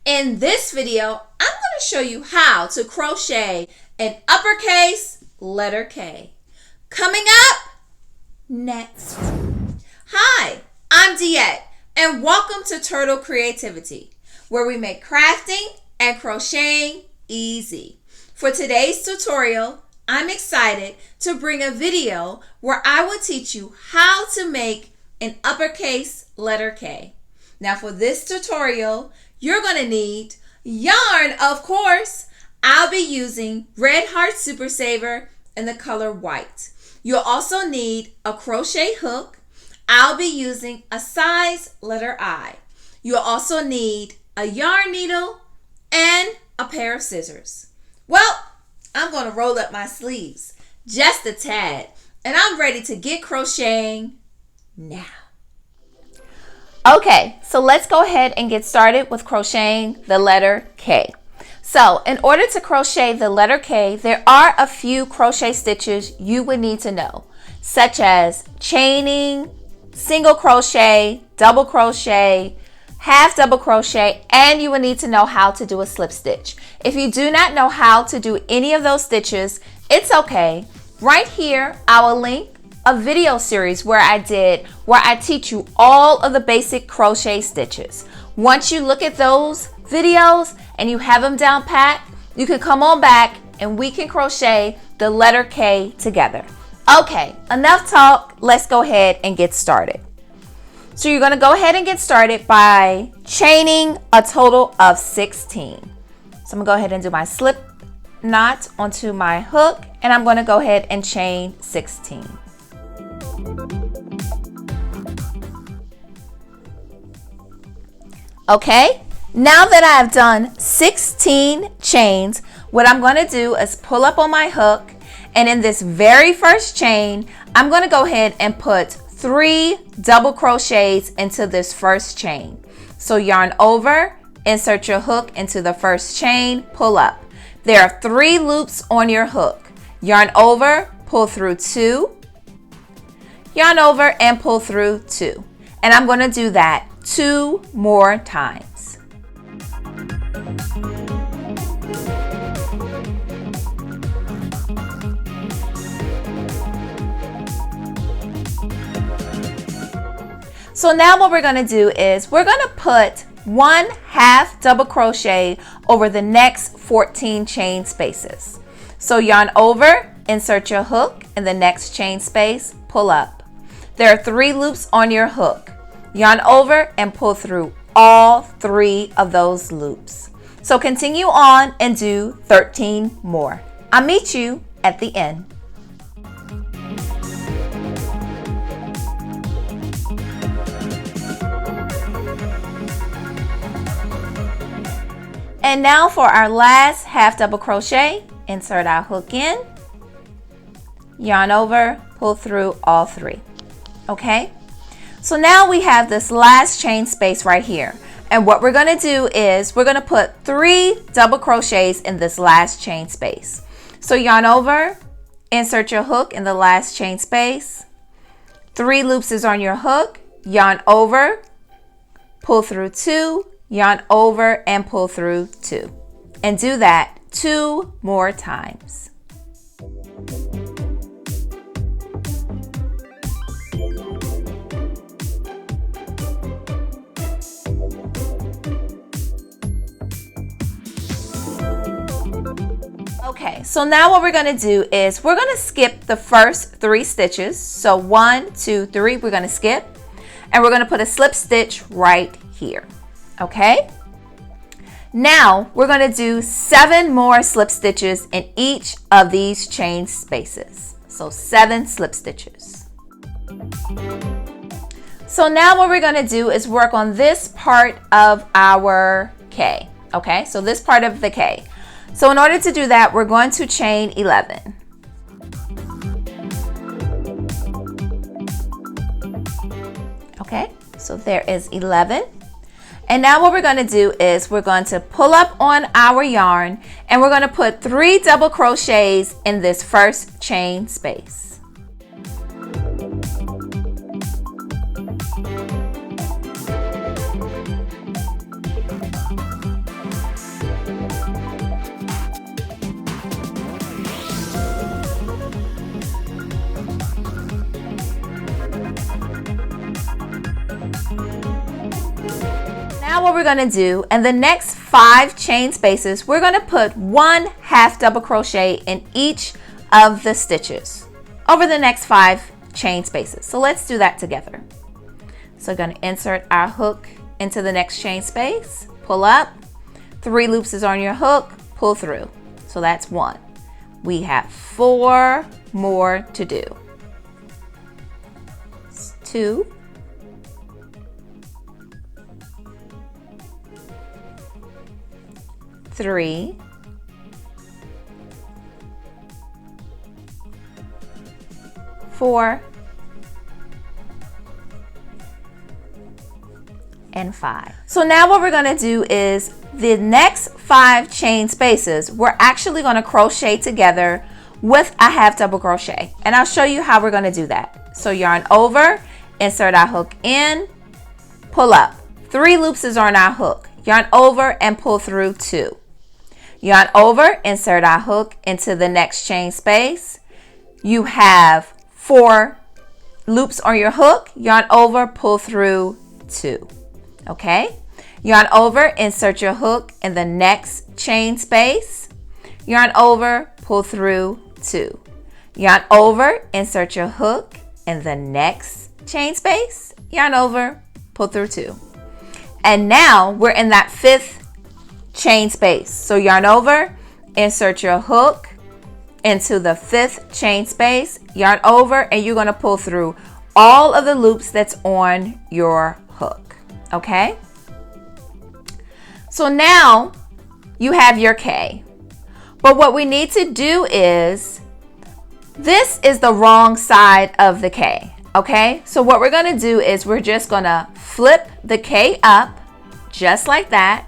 In this video, I'm going to show you how to crochet an uppercase letter K. Coming up next. Hi, I'm Diette, and welcome to Turtle Creativity, where we make crafting and crocheting easy. For today's tutorial, I'm excited to bring a video where I will teach you how to make an uppercase letter K. Now for this tutorial, you're going to need yarn, of course. I'll be using Red Heart Super Saver in the color white. You'll also need a crochet hook. I'll be using a size letter I. You'll also need a yarn needle and a pair of scissors. Well, I'm going to roll up my sleeves just a tad, and I'm ready to get crocheting now. Okay, so let's go ahead and get started with crocheting the letter K. So in order to crochet the letter K, there are a few crochet stitches you would need to know, such as chaining, single crochet, double crochet, half double crochet, and you will need to know how to do a slip stitch. If you do not know how to do any of those stitches, it's okay. Right here, I will link a video series where I teach you all of the basic crochet stitches. Once you look at those videos and you have them down pat, you can come on back and we can crochet the letter K together. Okay, enough talk. Let's go ahead and get started. So you're going to go ahead and get started by chaining a total of 16. So I'm going to go ahead and do my slip knot onto my hook, and I'm going to go ahead and chain 16. Okay, now that I have done 16 chains, what I'm going to do is pull up on my hook, and in this very first chain, I'm going to go ahead and put 3 double crochets into this first chain. So yarn over, insert your hook into the first chain, pull up. There are 3 loops on your hook. Yarn over, pull through 2, yarn over and pull through 2. And I'm going to do that 2 more times. So now what we're going to do is we're going to put 1 half double crochet over the next 14 chain spaces. So yarn over, insert your hook in the next chain space, pull up. There are 3 loops on your hook. Yarn over and pull through all 3 of those loops. So continue on and do 13 more. I'll meet you at the end. And now for our last half double crochet, insert our hook in, yarn over, pull through all 3. Okay? So now we have this last chain space right here. And what we're going to do is we're going to put 3 double crochets in this last chain space. So yarn over, insert your hook in the last chain space. 3 loops is on your hook, yarn over, pull through 2, yarn over and pull through 2. And do that 2 more times. Okay, so now what we're going to do is we're going to skip the first 3 stitches. So 1, 2, 3, we're going to skip, and we're going to put a slip stitch right here. Okay, now we're going to do 7 more slip stitches in each of these chain spaces. So 7 slip stitches. So now what we're going to do is work on this part of our K. Okay, so this part of the K. So in order to do that, we're going to chain 11. Okay, so there is 11. And now what we're going to do is we're going to pull up on our yarn and we're going to put 3 double crochets in this first chain space. going to do, in the next 5 chain spaces, we're going to put 1 half double crochet in each of the stitches over the next 5 chain spaces. So let's do that together. So we're going to insert our hook into the next chain space, pull up, 3 loops is on your hook, pull through. So that's 1. We have 4 more to do. 2, 3, 4, and 5. So now what we're going to do is the next 5 chain spaces, we're actually going to crochet together with a half double crochet. And I'll show you how we're going to do that. So yarn over, insert our hook in, pull up. 3 loops is on our hook. Yarn over and pull through 2. Yarn over, insert our hook into the next chain space. You have 4 loops on your hook. Yarn over, pull through 2. Okay? Yarn over, insert your hook in the next chain space. Yarn over, pull through 2. Yarn over, insert your hook in the next chain space. Yarn over, pull through 2. And now we're in that 5th chain space. So yarn over, insert your hook into the 5th chain space, yarn over, and you're going to pull through all of the loops that's on your hook. Okay? So now you have your K. But what we need to do is, this is the wrong side of the K. Okay? So what we're going to do is we're just going to flip the K up just like that.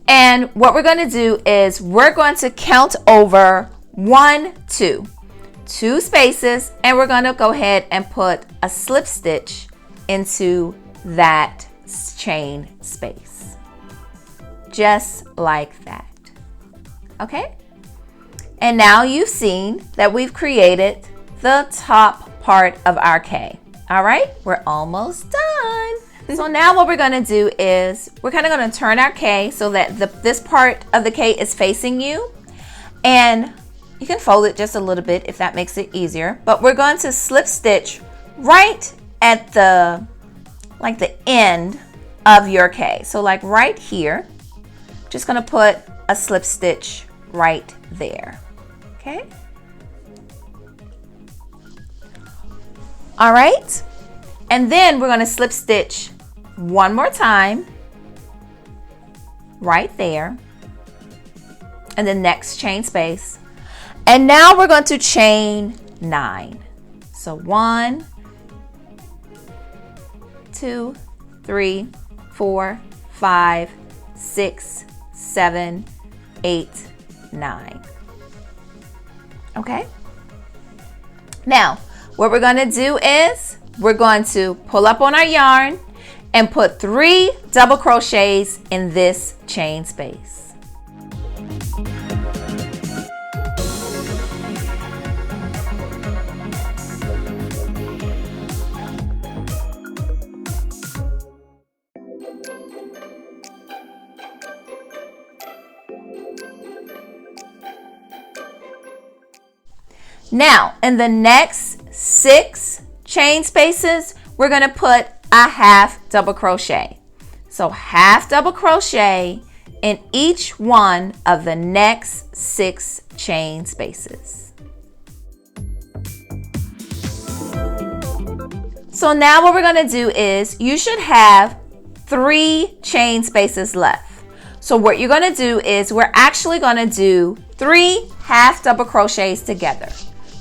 And what we're going to do is we're going to count over 1, 2 spaces, and we're going to go ahead and put a slip stitch into that chain space. Just like that. Okay? And now you've seen that we've created the top part of our K. All right? We're almost done. So now what we're going to do is we're kind of going to turn our K so that this part of the K is facing you. And you can fold it just a little bit if that makes it easier. But we're going to slip stitch right at the end of your K. So like right here, just going to put a slip stitch right there. Okay? All right. And then we're going to slip stitch one more time right there in the next chain space. And now we're going to chain 9. So 1, 2, 3, 4, 5, 6, 7, 8, 9. Okay? Now, what we're going to do is we're going to pull up on our yarn and put 3 double crochets in this chain space. Now, in the next 6 chain spaces, we're going to put a half double crochet. So half double crochet in each one of the next 6 chain spaces. So now what we're going to do is you should have 3 chain spaces left. So what you're going to do is we're actually going to do 3 half double crochets together.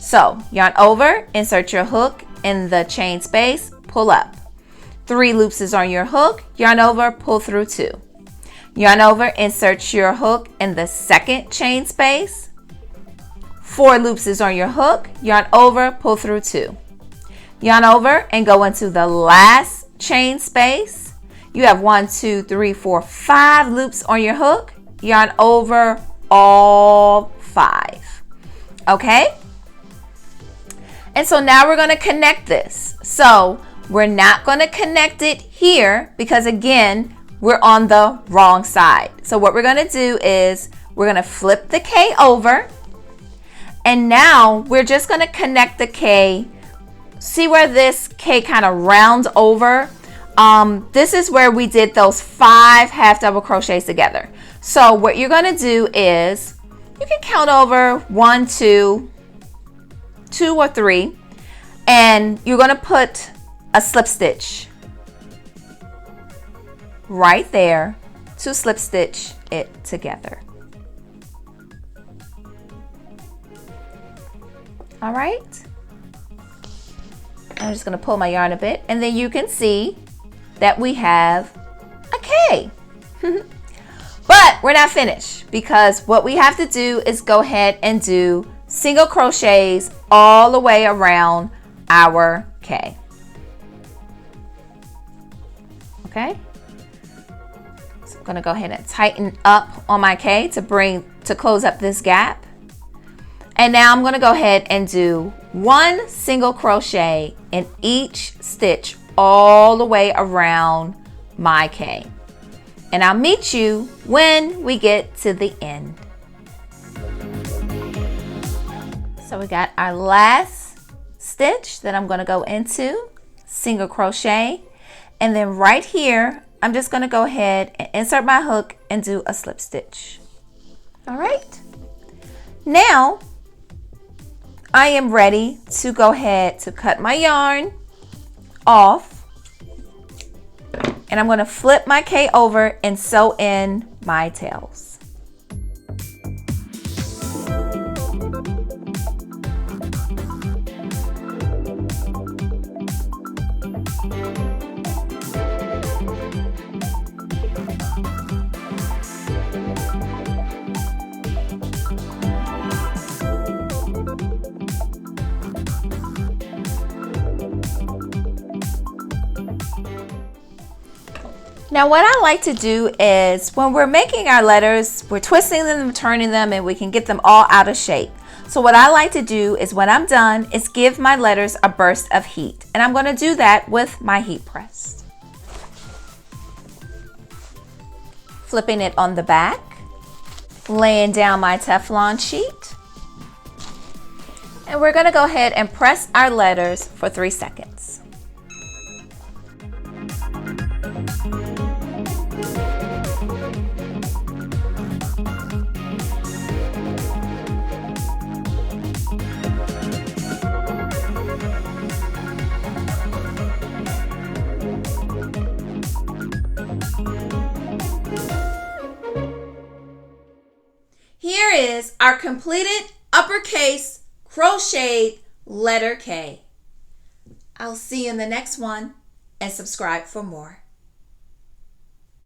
So yarn over, insert your hook in the chain space, pull up. 3 loops is on your hook, yarn over, pull through 2. Yarn over, insert your hook in the second chain space. 4 loops is on your hook, yarn over, pull through 2. Yarn over and go into the last chain space. You have 1, 2, 3, 4, 5 loops on your hook, yarn over all 5. Okay? And so now we're going to connect this. So we're not going to connect it here because again, we're on the wrong side. So what we're going to do is we're going to flip the K over, and now we're just going to connect the K. See where this K kind of rounds over? This is where we did those 5 half double crochets together. So what you're going to do is you can count over 1, 2, 2 or 3, and you're going to put a slip stitch right there to slip stitch it together. All right. I'm just going to pull my yarn a bit, and then you can see that we have a K. But we're not finished, because what we have to do is go ahead and do single crochets all the way around our K. Okay. So I'm going to go ahead and tighten up on my K to close up this gap. And now I'm going to go ahead and do 1 single crochet in each stitch all the way around my K. And I'll meet you when we get to the end. So we got our last stitch that I'm going to go into, single crochet, and then right here I'm just going to go ahead and insert my hook and do a slip stitch. All right. Now I am ready to go ahead to cut my yarn off. And I'm going to flip my K over and sew in my tails. Now what I like to do is when we're making our letters, we're twisting them, turning them, and we can get them all out of shape. So what I like to do is when I'm done is give my letters a burst of heat. And I'm going to do that with my heat press. Flipping it on the back, laying down my Teflon sheet. And we're going to go ahead and press our letters for 3 seconds. Here is our completed uppercase crocheted letter K. I'll see you in the next one, and subscribe for more.